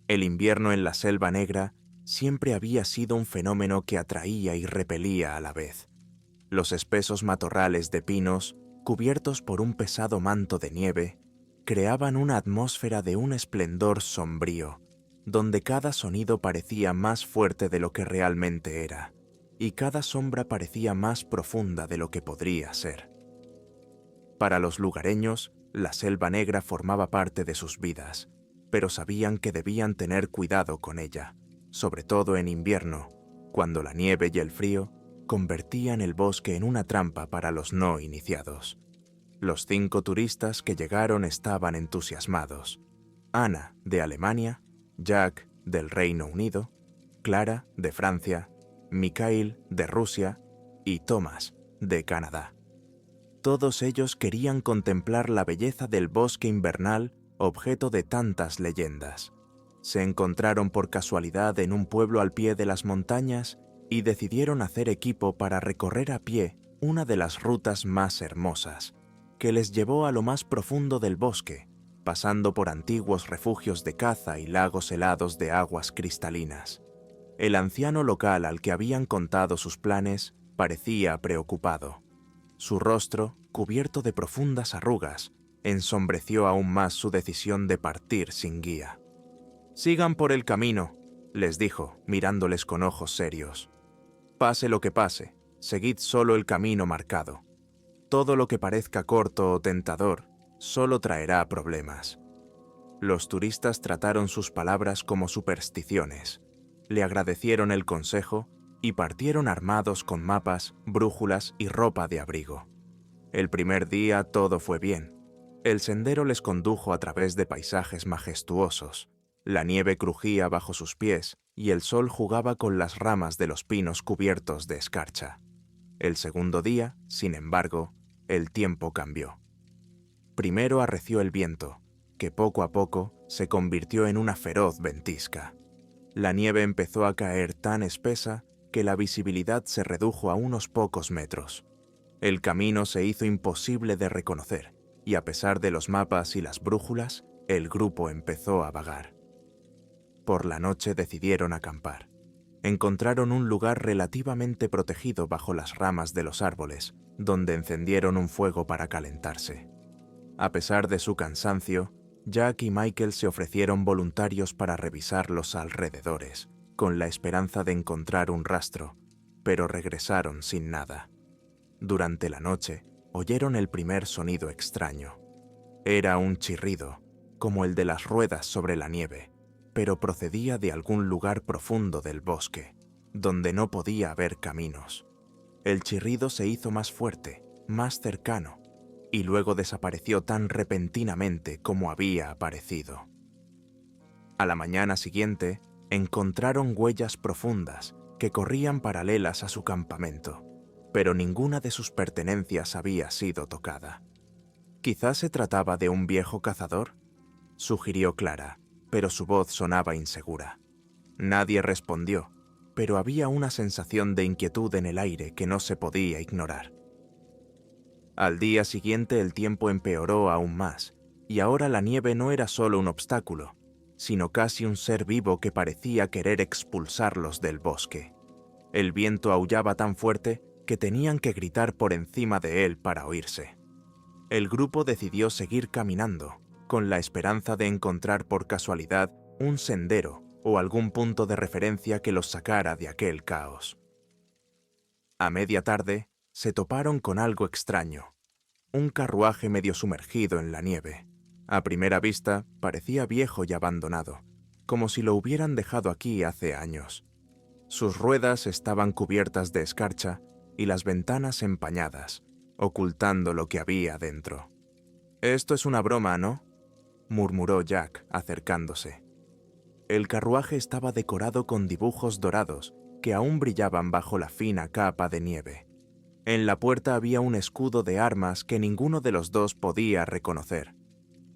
El invierno en la Selva Negra siempre había sido un fenómeno que atraía y repelía a la vez. Los espesos matorrales de pinos, cubiertos por un pesado manto de nieve, creaban una atmósfera de un esplendor sombrío, donde cada sonido parecía más fuerte de lo que realmente era, y cada sombra parecía más profunda de lo que podría ser. Para los lugareños, la Selva Negra formaba parte de sus vidas, pero sabían que debían tener cuidado con ella, sobre todo en invierno, cuando la nieve y el frío convertían el bosque en una trampa para los no iniciados. Los 5 turistas que llegaron estaban entusiasmados. Ana, de Alemania, Jack, del Reino Unido, Clara, de Francia, Mikhail, de Rusia, y Thomas, de Canadá. Todos ellos querían contemplar la belleza del bosque invernal, objeto de tantas leyendas. Se encontraron por casualidad en un pueblo al pie de las montañas y decidieron hacer equipo para recorrer a pie una de las rutas más hermosas, que les llevó a lo más profundo del bosque, pasando por antiguos refugios de caza y lagos helados de aguas cristalinas. El anciano local al que habían contado sus planes parecía preocupado. Su rostro, cubierto de profundas arrugas, ensombreció aún más su decisión de partir sin guía. «Sigan por el camino», les dijo, mirándoles con ojos serios. «Pase lo que pase, seguid solo el camino marcado. Todo lo que parezca corto o tentador solo traerá problemas». Los turistas trataron sus palabras como supersticiones, le agradecieron el consejo y partieron armados con mapas, brújulas y ropa de abrigo. El primer día todo fue bien. El sendero les condujo a través de paisajes majestuosos. La nieve crujía bajo sus pies y el sol jugaba con las ramas de los pinos cubiertos de escarcha. El segundo día, sin embargo, el tiempo cambió. Primero arreció el viento, que poco a poco se convirtió en una feroz ventisca. La nieve empezó a caer tan espesa que la visibilidad se redujo a unos pocos metros. El camino se hizo imposible de reconocer, y a pesar de los mapas y las brújulas, el grupo empezó a vagar. Por la noche decidieron acampar. Encontraron un lugar relativamente protegido bajo las ramas de los árboles, donde encendieron un fuego para calentarse. A pesar de su cansancio, Jack y Michael se ofrecieron voluntarios para revisar los alrededores, con la esperanza de encontrar un rastro, pero regresaron sin nada. Durante la noche, oyeron el primer sonido extraño. Era un chirrido, como el de las ruedas sobre la nieve, pero procedía de algún lugar profundo del bosque, donde no podía haber caminos. El chirrido se hizo más fuerte, más cercano, y luego desapareció tan repentinamente como había aparecido. A la mañana siguiente, encontraron huellas profundas que corrían paralelas a su campamento, pero ninguna de sus pertenencias había sido tocada. «¿Quizás se trataba de un viejo cazador?», sugirió Clara, pero su voz sonaba insegura. Nadie respondió, pero había una sensación de inquietud en el aire que no se podía ignorar. Al día siguiente el tiempo empeoró aún más, y ahora la nieve no era solo un obstáculo, sino casi un ser vivo que parecía querer expulsarlos del bosque. El viento aullaba tan fuerte que tenían que gritar por encima de él para oírse. El grupo decidió seguir caminando, con la esperanza de encontrar por casualidad un sendero o algún punto de referencia que los sacara de aquel caos. A media tarde, se toparon con algo extraño, un carruaje medio sumergido en la nieve. A primera vista, parecía viejo y abandonado, como si lo hubieran dejado aquí hace años. Sus ruedas estaban cubiertas de escarcha y las ventanas empañadas, ocultando lo que había dentro. «Esto es una broma, ¿no?», murmuró Jack, acercándose. El carruaje estaba decorado con dibujos dorados que aún brillaban bajo la fina capa de nieve. En la puerta había un escudo de armas que ninguno de los dos podía reconocer.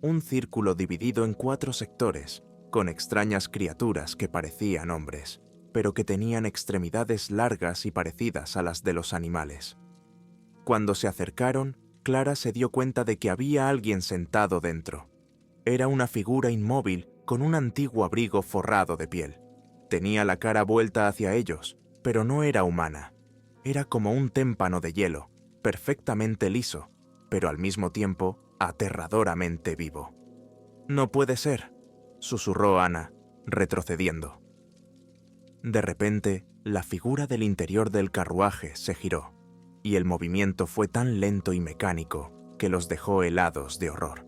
Un círculo dividido en 4 sectores, con extrañas criaturas que parecían hombres, pero que tenían extremidades largas y parecidas a las de los animales. Cuando se acercaron, Clara se dio cuenta de que había alguien sentado dentro. Era una figura inmóvil con un antiguo abrigo forrado de piel. Tenía la cara vuelta hacia ellos, pero no era humana. Era como un témpano de hielo, perfectamente liso, pero al mismo tiempo aterradoramente vivo. «No puede ser», susurró Ana, retrocediendo. De repente, la figura del interior del carruaje se giró, y el movimiento fue tan lento y mecánico que los dejó helados de horror.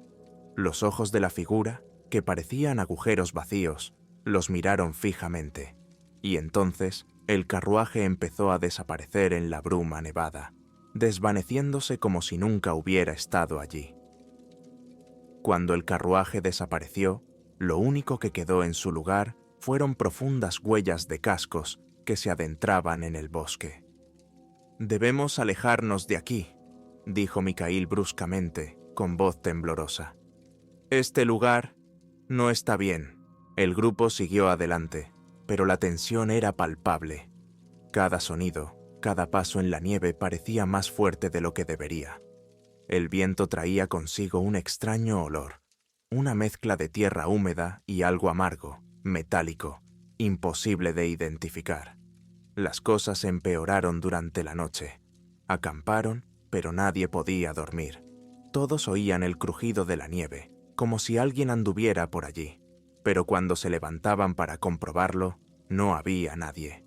Los ojos de la figura, que parecían agujeros vacíos, los miraron fijamente, y entonces el carruaje empezó a desaparecer en la bruma nevada, desvaneciéndose como si nunca hubiera estado allí. Cuando el carruaje desapareció, lo único que quedó en su lugar fueron profundas huellas de cascos que se adentraban en el bosque. «Debemos alejarnos de aquí», dijo Mikhail bruscamente, con voz temblorosa. «Este lugar no está bien». El grupo siguió adelante, pero la tensión era palpable. Cada sonido, cada paso en la nieve parecía más fuerte de lo que debería. El viento traía consigo un extraño olor, una mezcla de tierra húmeda y algo amargo, metálico, imposible de identificar. Las cosas empeoraron durante la noche. Acamparon, pero nadie podía dormir. Todos oían el crujido de la nieve, como si alguien anduviera por allí. Pero cuando se levantaban para comprobarlo, no había nadie.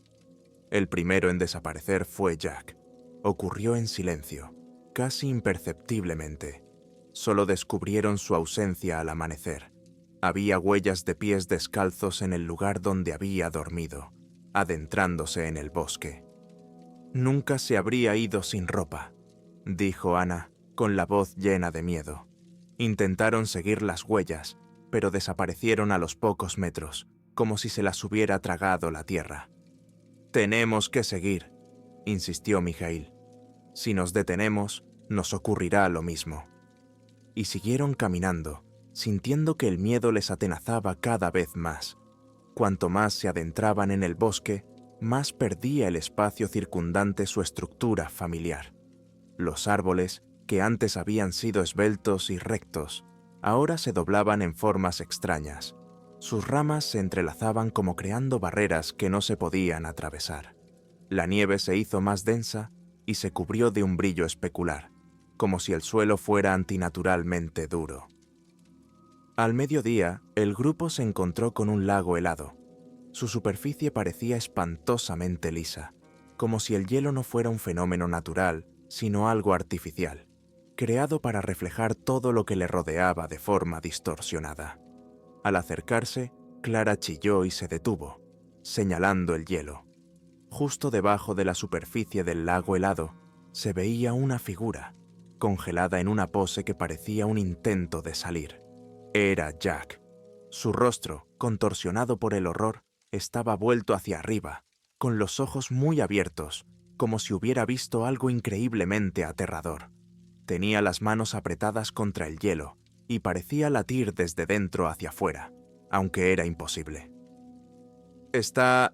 El primero en desaparecer fue Jack. Ocurrió en silencio, casi imperceptiblemente. Solo descubrieron su ausencia al amanecer. Había huellas de pies descalzos en el lugar donde había dormido, adentrándose en el bosque. «Nunca se habría ido sin ropa», dijo Ana, con la voz llena de miedo. Intentaron seguir las huellas, pero desaparecieron a los pocos metros, como si se las hubiera tragado la tierra. «Tenemos que seguir», insistió Mikhail. «Si nos detenemos, nos ocurrirá lo mismo». Y siguieron caminando, sintiendo que el miedo les atenazaba cada vez más. Cuanto más se adentraban en el bosque, más perdía el espacio circundante su estructura familiar. Los árboles, que antes habían sido esbeltos y rectos, ahora se doblaban en formas extrañas. Sus ramas se entrelazaban como creando barreras que no se podían atravesar. La nieve se hizo más densa y se cubrió de un brillo especular, como si el suelo fuera antinaturalmente duro. Al mediodía, el grupo se encontró con un lago helado. Su superficie parecía espantosamente lisa, como si el hielo no fuera un fenómeno natural, sino algo artificial, creado para reflejar todo lo que le rodeaba de forma distorsionada. Al acercarse, Clara chilló y se detuvo, señalando el hielo. Justo debajo de la superficie del lago helado, se veía una figura, congelada en una pose que parecía un intento de salir. Era Jack. Su rostro, contorsionado por el horror, estaba vuelto hacia arriba, con los ojos muy abiertos, como si hubiera visto algo increíblemente aterrador. Tenía las manos apretadas contra el hielo y parecía latir desde dentro hacia afuera, aunque era imposible. ¿Está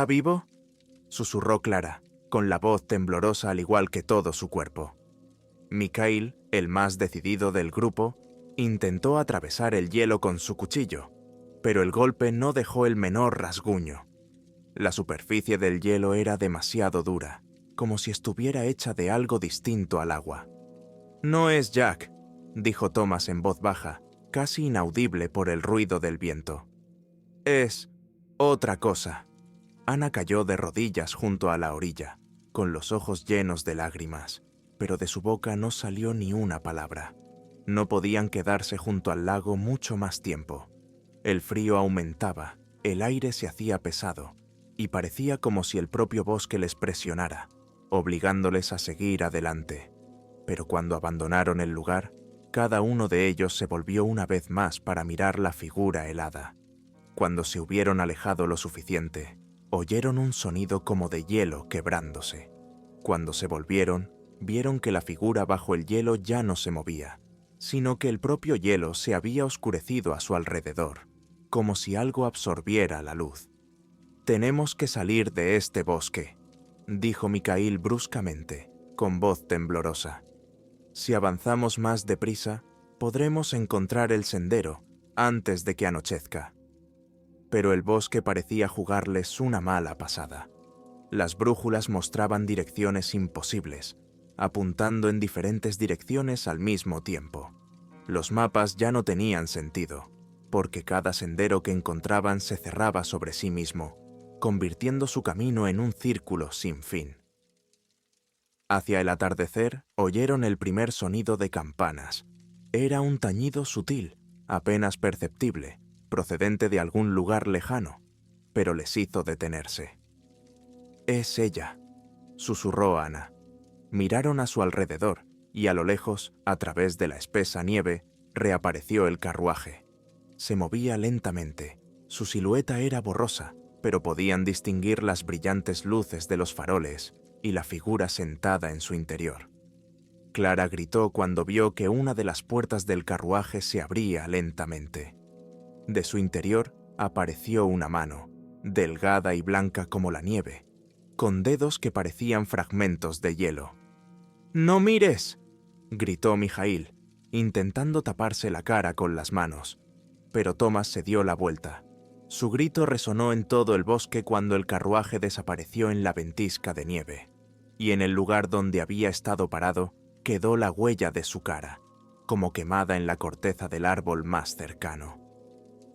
vivo?», susurró Clara, con la voz temblorosa al igual que todo su cuerpo. Mikhail, el más decidido del grupo, intentó atravesar el hielo con su cuchillo, pero el golpe no dejó el menor rasguño. La superficie del hielo era demasiado dura, como si estuviera hecha de algo distinto al agua. «No es Jack», dijo Thomas en voz baja, casi inaudible por el ruido del viento. «Es otra cosa». Ana cayó de rodillas junto a la orilla, con los ojos llenos de lágrimas, pero de su boca no salió ni una palabra. No podían quedarse junto al lago mucho más tiempo. El frío aumentaba, el aire se hacía pesado, y parecía como si el propio bosque les presionara, obligándoles a seguir adelante. Pero cuando abandonaron el lugar, cada uno de ellos se volvió una vez más para mirar la figura helada. Cuando se hubieron alejado lo suficiente, oyeron un sonido como de hielo quebrándose. Cuando se volvieron, vieron que la figura bajo el hielo ya no se movía, sino que el propio hielo se había oscurecido a su alrededor, como si algo absorbiera la luz. «Tenemos que salir de este bosque», dijo Mikhail bruscamente, con voz temblorosa. «Si avanzamos más deprisa, podremos encontrar el sendero, antes de que anochezca. Pero el bosque parecía jugarles una mala pasada. Las brújulas mostraban direcciones imposibles, apuntando en diferentes direcciones al mismo tiempo. Los mapas ya no tenían sentido, porque cada sendero que encontraban se cerraba sobre sí mismo, convirtiendo su camino en un círculo sin fin. Hacia el atardecer oyeron el primer sonido de campanas. Era un tañido sutil, apenas perceptible, procedente de algún lugar lejano, pero les hizo detenerse. «Es ella», susurró Ana. Miraron a su alrededor y a lo lejos, a través de la espesa nieve, reapareció el carruaje. Se movía lentamente. Su silueta era borrosa, pero podían distinguir las brillantes luces de los faroles y la figura sentada en su interior. Clara gritó cuando vio que una de las puertas del carruaje se abría lentamente. De su interior apareció una mano, delgada y blanca como la nieve, con dedos que parecían fragmentos de hielo. «¡No mires!», gritó Mijaíl, intentando taparse la cara con las manos, pero Thomas se dio la vuelta. Su grito resonó en todo el bosque cuando el carruaje desapareció en la ventisca de nieve, y en el lugar donde había estado parado quedó la huella de su cara, como quemada en la corteza del árbol más cercano.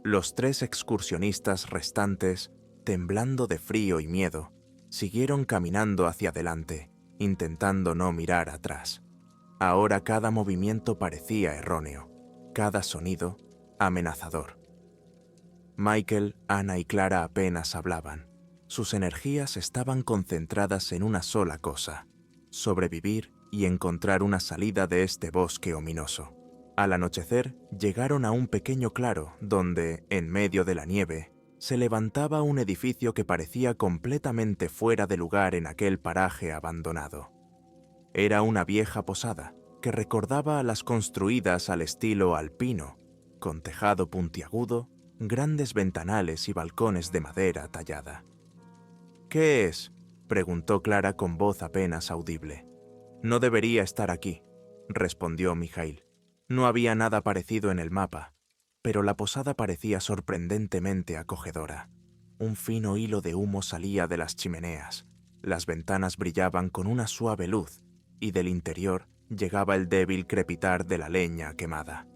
Los 3 excursionistas restantes, temblando de frío y miedo, siguieron caminando hacia adelante, intentando no mirar atrás. Ahora cada movimiento parecía erróneo, cada sonido amenazador. Michael, Ana y Clara apenas hablaban. Sus energías estaban concentradas en una sola cosa: sobrevivir y encontrar una salida de este bosque ominoso. Al anochecer, llegaron a un pequeño claro donde, en medio de la nieve, se levantaba un edificio que parecía completamente fuera de lugar en aquel paraje abandonado. Era una vieja posada que recordaba a las construidas al estilo alpino, con tejado puntiagudo, grandes ventanales y balcones de madera tallada. «¿Qué es?», preguntó Clara con voz apenas audible. «No debería estar aquí», respondió Mijaíl. No había nada parecido en el mapa, pero la posada parecía sorprendentemente acogedora. Un fino hilo de humo salía de las chimeneas, las ventanas brillaban con una suave luz y del interior llegaba el débil crepitar de la leña quemada.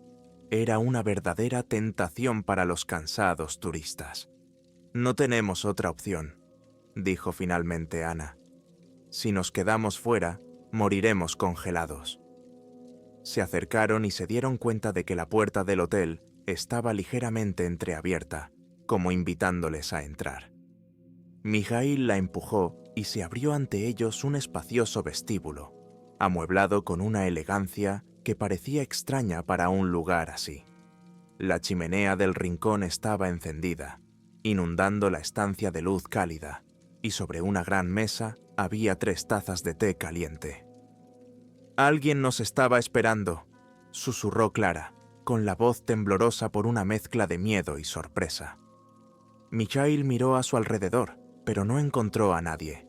Era una verdadera tentación para los cansados turistas. «No tenemos otra opción», dijo finalmente Ana. «Si nos quedamos fuera, moriremos congelados». Se acercaron y se dieron cuenta de que la puerta del hotel estaba ligeramente entreabierta, como invitándoles a entrar. Mijaíl la empujó y se abrió ante ellos un espacioso vestíbulo, amueblado con una elegancia que parecía extraña para un lugar así. La chimenea del rincón estaba encendida, inundando la estancia de luz cálida, y sobre una gran mesa había 3 tazas de té caliente. «Alguien nos estaba esperando», susurró Clara, con la voz temblorosa por una mezcla de miedo y sorpresa. Mijaíl miró a su alrededor, pero no encontró a nadie.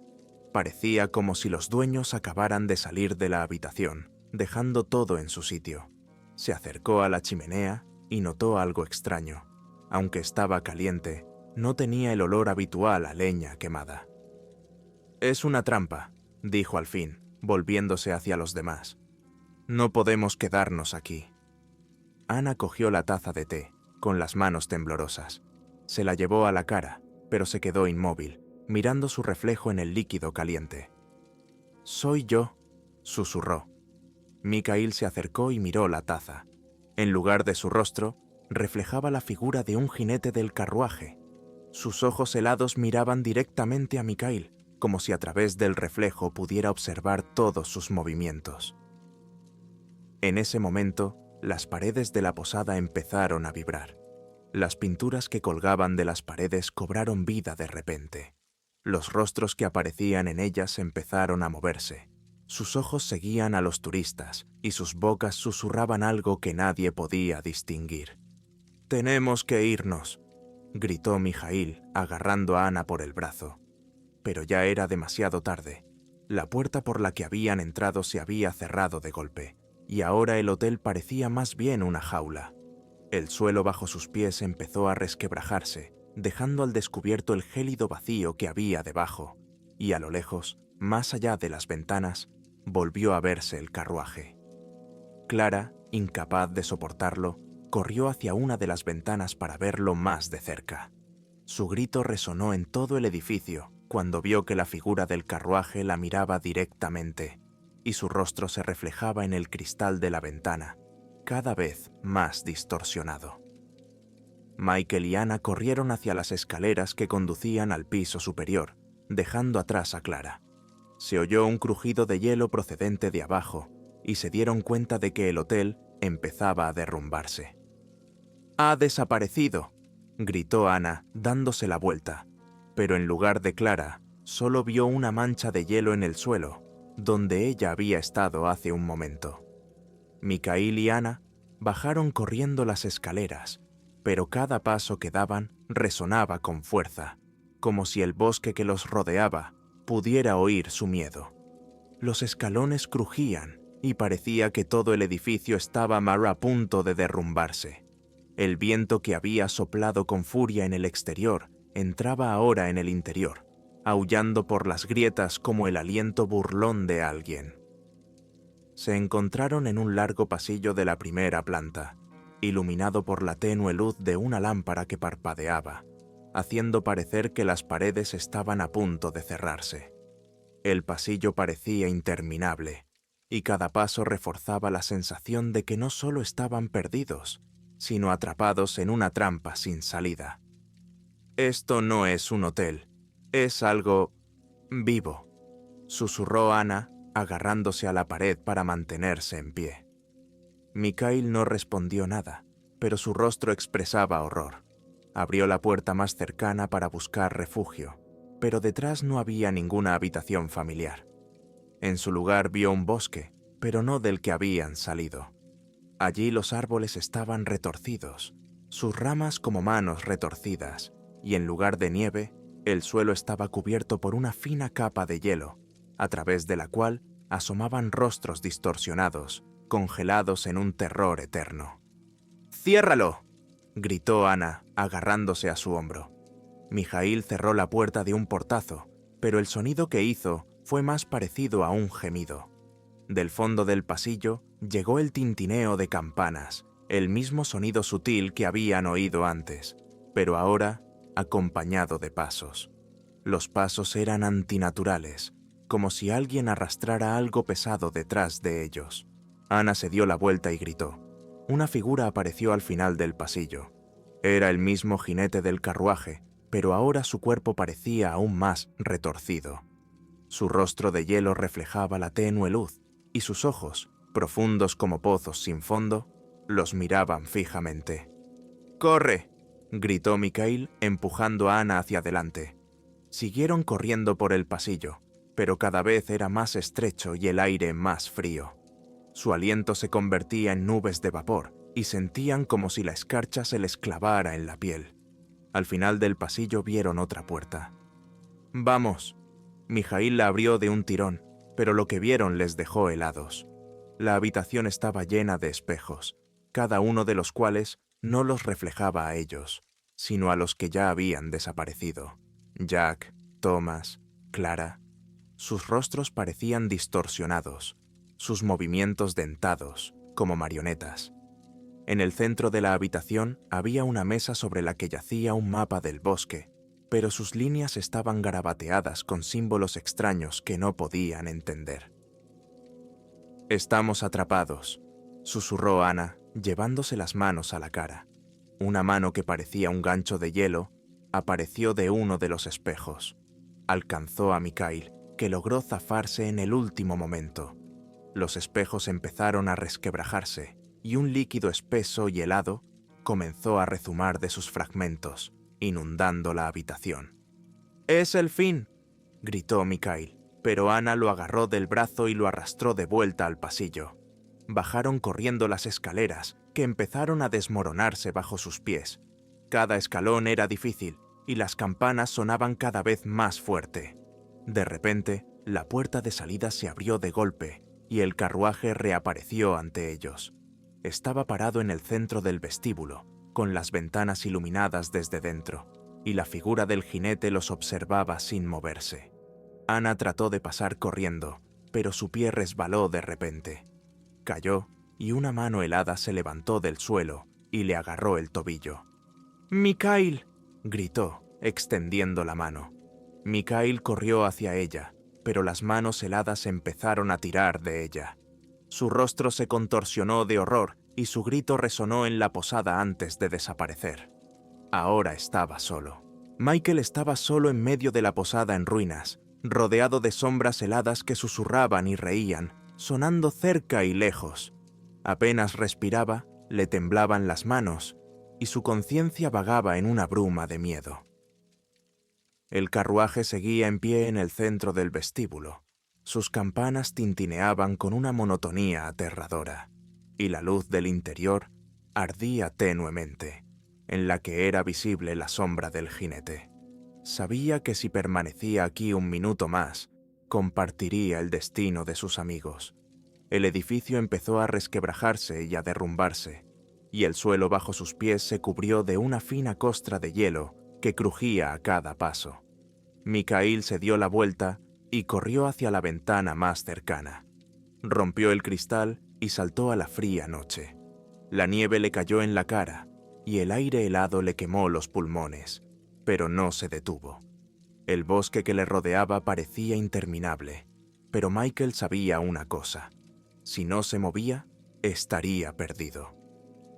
Parecía como si los dueños acabaran de salir de la habitación, dejando todo en su sitio. Se acercó a la chimenea y notó algo extraño. Aunque estaba caliente, no tenía el olor habitual a leña quemada. «Es una trampa», dijo al fin, volviéndose hacia los demás. «No podemos quedarnos aquí». Ana cogió la taza de té, con las manos temblorosas. Se la llevó a la cara, pero se quedó inmóvil, mirando su reflejo en el líquido caliente. «Soy yo», susurró. Mijaíl se acercó y miró la taza. En lugar de su rostro, reflejaba la figura de un jinete del carruaje. Sus ojos helados miraban directamente a Mijaíl, como si a través del reflejo pudiera observar todos sus movimientos. En ese momento, las paredes de la posada empezaron a vibrar. Las pinturas que colgaban de las paredes cobraron vida de repente. Los rostros que aparecían en ellas empezaron a moverse. Sus ojos seguían a los turistas y sus bocas susurraban algo que nadie podía distinguir. «Tenemos que irnos», gritó Mijaíl, agarrando a Ana por el brazo. Pero ya era demasiado tarde. La puerta por la que habían entrado se había cerrado de golpe, y ahora el hotel parecía más bien una jaula. El suelo bajo sus pies empezó a resquebrajarse, dejando al descubierto el gélido vacío que había debajo, y a lo lejos, más allá de las ventanas, volvió a verse el carruaje. Clara, incapaz de soportarlo, corrió hacia una de las ventanas para verlo más de cerca. Su grito resonó en todo el edificio cuando vio que la figura del carruaje la miraba directamente, y su rostro se reflejaba en el cristal de la ventana, cada vez más distorsionado. Michael y Anna corrieron hacia las escaleras que conducían al piso superior, dejando atrás a Clara. Se oyó un crujido de hielo procedente de abajo, y se dieron cuenta de que el hotel empezaba a derrumbarse. «¡Ha desaparecido!», gritó Anna, dándose la vuelta, pero en lugar de Clara, solo vio una mancha de hielo en el suelo, donde ella había estado hace un momento. Mikhail y Anna bajaron corriendo las escaleras, pero cada paso que daban resonaba con fuerza, como si el bosque que los rodeaba pudiera oír su miedo. Los escalones crujían y parecía que todo el edificio estaba a punto de derrumbarse. El viento que había soplado con furia en el exterior entraba ahora en el interior, aullando por las grietas como el aliento burlón de alguien. Se encontraron en un largo pasillo de la primera planta, iluminado por la tenue luz de una lámpara que parpadeaba, haciendo parecer que las paredes estaban a punto de cerrarse. El pasillo parecía interminable, y cada paso reforzaba la sensación de que no solo estaban perdidos, sino atrapados en una trampa sin salida. «Esto no es un hotel, es algo vivo», susurró Anna, agarrándose a la pared para mantenerse en pie. Mikhail no respondió nada, pero su rostro expresaba horror. Abrió la puerta más cercana para buscar refugio, pero detrás no había ninguna habitación familiar. En su lugar vio un bosque, pero no del que habían salido. Allí los árboles estaban retorcidos, sus ramas como manos retorcidas, y en lugar de nieve, el suelo estaba cubierto por una fina capa de hielo, a través de la cual asomaban rostros distorsionados, congelados en un terror eterno. «¡Ciérralo!», gritó Anna, agarrándose a su hombro. Mikhail cerró la puerta de un portazo, pero el sonido que hizo fue más parecido a un gemido. Del fondo del pasillo llegó el tintineo de campanas, el mismo sonido sutil que habían oído antes, pero ahora acompañado de pasos. Los pasos eran antinaturales, como si alguien arrastrara algo pesado detrás de ellos. Anna se dio la vuelta y gritó. Una figura apareció al final del pasillo. Era el mismo jinete del carruaje, pero ahora su cuerpo parecía aún más retorcido. Su rostro de hielo reflejaba la tenue luz, y sus ojos, profundos como pozos sin fondo, los miraban fijamente. «¡Corre!», gritó Mikhail, empujando a Anna hacia adelante. Siguieron corriendo por el pasillo, pero cada vez era más estrecho y el aire más frío. Su aliento se convertía en nubes de vapor, y sentían como si la escarcha se les clavara en la piel. Al final del pasillo vieron otra puerta. «¡Vamos!». Mikhail la abrió de un tirón, pero lo que vieron les dejó helados. La habitación estaba llena de espejos, cada uno de los cuales no los reflejaba a ellos, sino a los que ya habían desaparecido. Jack, Thomas, Clara. Sus rostros parecían distorsionados, sus movimientos dentados, como marionetas. En el centro de la habitación había una mesa sobre la que yacía un mapa del bosque, pero sus líneas estaban garabateadas con símbolos extraños que no podían entender. «Estamos atrapados», susurró Anna, llevándose las manos a la cara. Una mano que parecía un gancho de hielo apareció de uno de los espejos. Alcanzó a Mikhail, que logró zafarse en el último momento. Los espejos empezaron a resquebrajarse, y un líquido espeso y helado comenzó a rezumar de sus fragmentos, inundando la habitación. «¡Es el fin!», gritó Mikhail, pero Anna lo agarró del brazo y lo arrastró de vuelta al pasillo. Bajaron corriendo las escaleras, que empezaron a desmoronarse bajo sus pies. Cada escalón era difícil, y las campanas sonaban cada vez más fuerte. De repente, la puerta de salida se abrió de golpe, y el carruaje reapareció ante ellos. Estaba parado en el centro del vestíbulo, con las ventanas iluminadas desde dentro, y la figura del jinete los observaba sin moverse. Ana trató de pasar corriendo, pero su pie resbaló de repente. Cayó y una mano helada se levantó del suelo y le agarró el tobillo. «¡Mikhail!», gritó, extendiendo la mano. Mikhail corrió hacia ella, pero las manos heladas empezaron a tirar de ella. Su rostro se contorsionó de horror y su grito resonó en la posada antes de desaparecer. Ahora estaba solo. Michael estaba solo en medio de la posada en ruinas, rodeado de sombras heladas que susurraban y reían, sonando cerca y lejos. Apenas respiraba, le temblaban las manos, y su conciencia vagaba en una bruma de miedo. El carruaje seguía en pie en el centro del vestíbulo. Sus campanas tintineaban con una monotonía aterradora, y la luz del interior ardía tenuemente, en la que era visible la sombra del jinete. Sabía que si permanecía aquí un minuto más, compartiría el destino de sus amigos. El edificio empezó a resquebrajarse y a derrumbarse, y el suelo bajo sus pies se cubrió de una fina costra de hielo que crujía a cada paso. Mikhail se dio la vuelta y corrió hacia la ventana más cercana. Rompió el cristal y saltó a la fría noche. La nieve le cayó en la cara y el aire helado le quemó los pulmones, pero no se detuvo. El bosque que le rodeaba parecía interminable, pero Michael sabía una cosa: si no se movía, estaría perdido.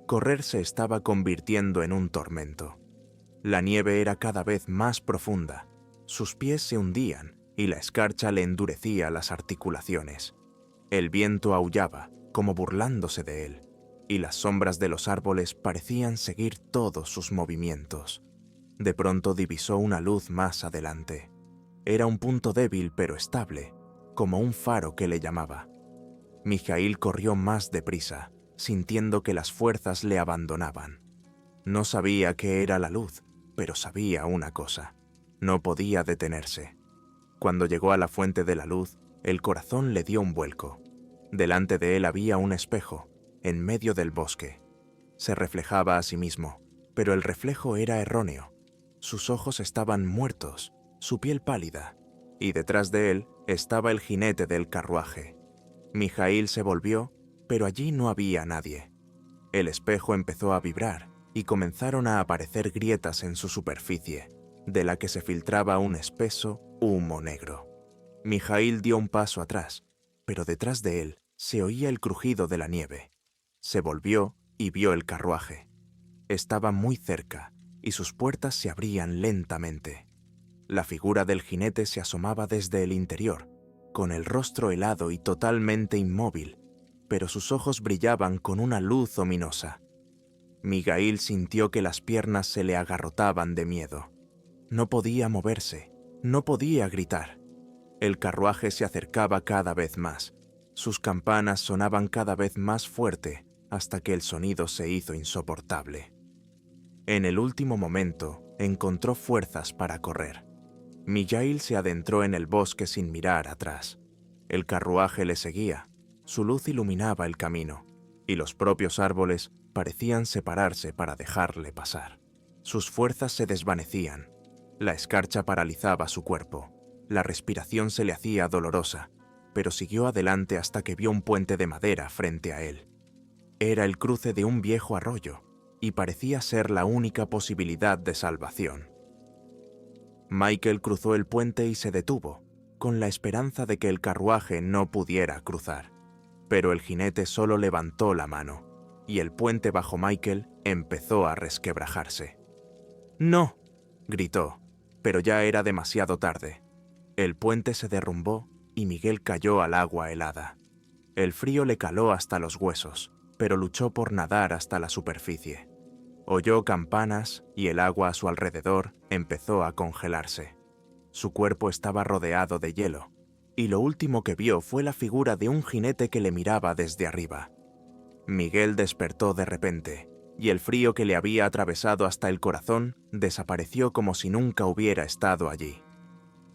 Correr se estaba convirtiendo en un tormento. La nieve era cada vez más profunda, sus pies se hundían y la escarcha le endurecía las articulaciones. El viento aullaba, como burlándose de él, y las sombras de los árboles parecían seguir todos sus movimientos. De pronto divisó una luz más adelante. Era un punto débil pero estable, como un faro que le llamaba. Mikhail corrió más deprisa, sintiendo que las fuerzas le abandonaban. No sabía qué era la luz, pero sabía una cosa: no podía detenerse. Cuando llegó a la fuente de la luz, el corazón le dio un vuelco. Delante de él había un espejo, en medio del bosque. Se reflejaba a sí mismo, pero el reflejo era erróneo. Sus ojos estaban muertos, su piel pálida, y detrás de él estaba el jinete del carruaje. Mikhail se volvió, pero allí no había nadie. El espejo empezó a vibrar y comenzaron a aparecer grietas en su superficie, de la que se filtraba un espeso humo negro. Mikhail dio un paso atrás, pero detrás de él se oía el crujido de la nieve. Se volvió y vio el carruaje. Estaba muy cerca y sus puertas se abrían lentamente. La figura del jinete se asomaba desde el interior, con el rostro helado y totalmente inmóvil, pero sus ojos brillaban con una luz ominosa. Mikhail sintió que las piernas se le agarrotaban de miedo. No podía moverse, no podía gritar. El carruaje se acercaba cada vez más. Sus campanas sonaban cada vez más fuerte hasta que el sonido se hizo insoportable. En el último momento, encontró fuerzas para correr. Mikhail se adentró en el bosque sin mirar atrás. El carruaje le seguía, su luz iluminaba el camino, y los propios árboles parecían separarse para dejarle pasar. Sus fuerzas se desvanecían, la escarcha paralizaba su cuerpo, la respiración se le hacía dolorosa, pero siguió adelante hasta que vio un puente de madera frente a él. Era el cruce de un viejo arroyo, y parecía ser la única posibilidad de salvación. Michael cruzó el puente y se detuvo, con la esperanza de que el carruaje no pudiera cruzar. Pero el jinete solo levantó la mano, y el puente bajo Michael empezó a resquebrajarse. «¡No!», gritó, pero ya era demasiado tarde. El puente se derrumbó y Miguel cayó al agua helada. El frío le caló hasta los huesos, pero luchó por nadar hasta la superficie. Oyó campanas y el agua a su alrededor empezó a congelarse. Su cuerpo estaba rodeado de hielo, y lo último que vio fue la figura de un jinete que le miraba desde arriba. Miguel despertó de repente, y el frío que le había atravesado hasta el corazón desapareció como si nunca hubiera estado allí.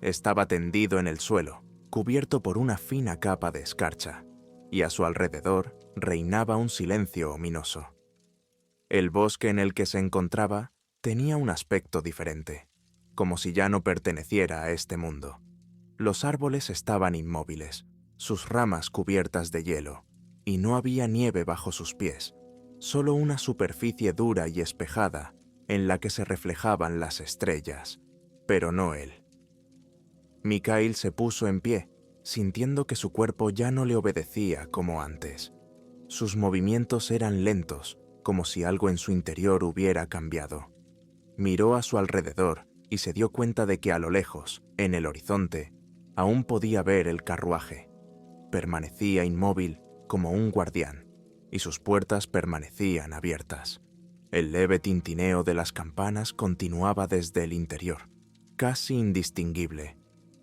Estaba tendido en el suelo, cubierto por una fina capa de escarcha. y a su alrededor reinaba un silencio ominoso. El bosque en el que se encontraba tenía un aspecto diferente, como si ya no perteneciera a este mundo. Los árboles estaban inmóviles, sus ramas cubiertas de hielo, y no había nieve bajo sus pies, solo una superficie dura y espejada en la que se reflejaban las estrellas, pero no él. Mikhail se puso en pie, sintiendo que su cuerpo ya no le obedecía como antes. Sus movimientos eran lentos, como si algo en su interior hubiera cambiado. Miró a su alrededor y se dio cuenta de que a lo lejos, en el horizonte, aún podía ver el carruaje. Permanecía inmóvil como un guardián, y sus puertas permanecían abiertas. El leve tintineo de las campanas continuaba desde el interior, casi indistinguible,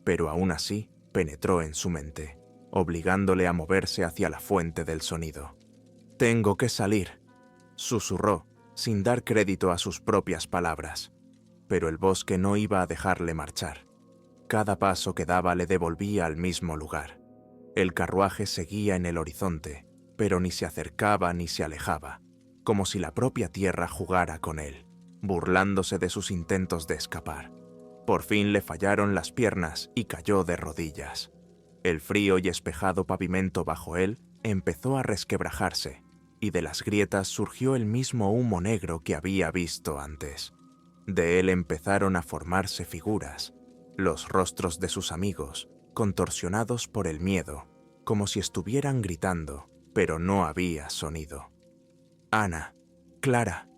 pero aún así penetró en su mente, obligándole a moverse hacia la fuente del sonido. «Tengo que salir», susurró, sin dar crédito a sus propias palabras. Pero el bosque no iba a dejarle marchar. Cada paso que daba le devolvía al mismo lugar. El carruaje seguía en el horizonte, pero ni se acercaba ni se alejaba, como si la propia tierra jugara con él, burlándose de sus intentos de escapar. Por fin le fallaron las piernas y cayó de rodillas. El frío y espejado pavimento bajo él empezó a resquebrajarse, y de las grietas surgió el mismo humo negro que había visto antes. De él empezaron a formarse figuras, los rostros de sus amigos, contorsionados por el miedo, como si estuvieran gritando, pero no había sonido. «Ana, Clara»,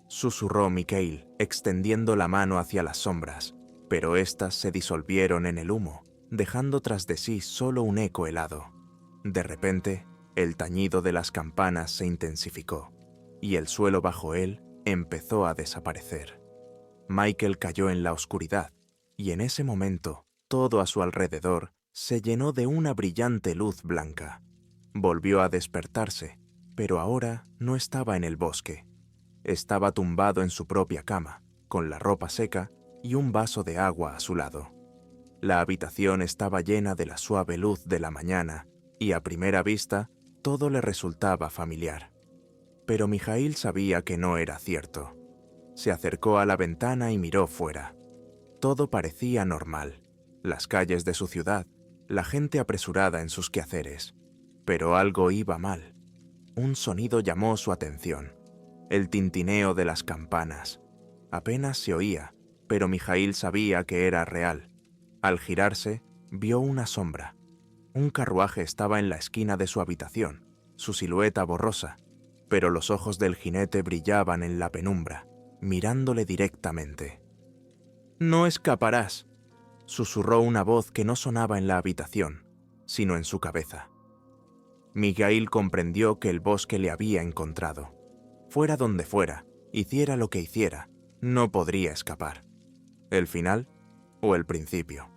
susurró Mikhail, extendiendo la mano hacia las sombras, pero éstas se disolvieron en el humo, dejando tras de sí solo un eco helado. De repente, el tañido de las campanas se intensificó, y el suelo bajo él empezó a desaparecer. Michael cayó en la oscuridad, y en ese momento, todo a su alrededor se llenó de una brillante luz blanca. Volvió a despertarse, pero ahora no estaba en el bosque. Estaba tumbado en su propia cama, con la ropa seca y un vaso de agua a su lado. La habitación estaba llena de la suave luz de la mañana, y a primera vista todo le resultaba familiar. Pero Mikhail sabía que no era cierto. Se acercó a la ventana y miró fuera. Todo parecía normal. Las calles de su ciudad, la gente apresurada en sus quehaceres. Pero algo iba mal. Un sonido llamó su atención. El tintineo de las campanas. Apenas se oía, pero Mikhail sabía que era real. Al girarse, vio una sombra. Un carruaje estaba en la esquina de su habitación, su silueta borrosa, pero los ojos del jinete brillaban en la penumbra, mirándole directamente. «No escaparás», susurró una voz que no sonaba en la habitación, sino en su cabeza. Mikhail comprendió que el bosque le había encontrado. Fuera donde fuera, hiciera lo que hiciera, no podría escapar. ¿El final o el principio?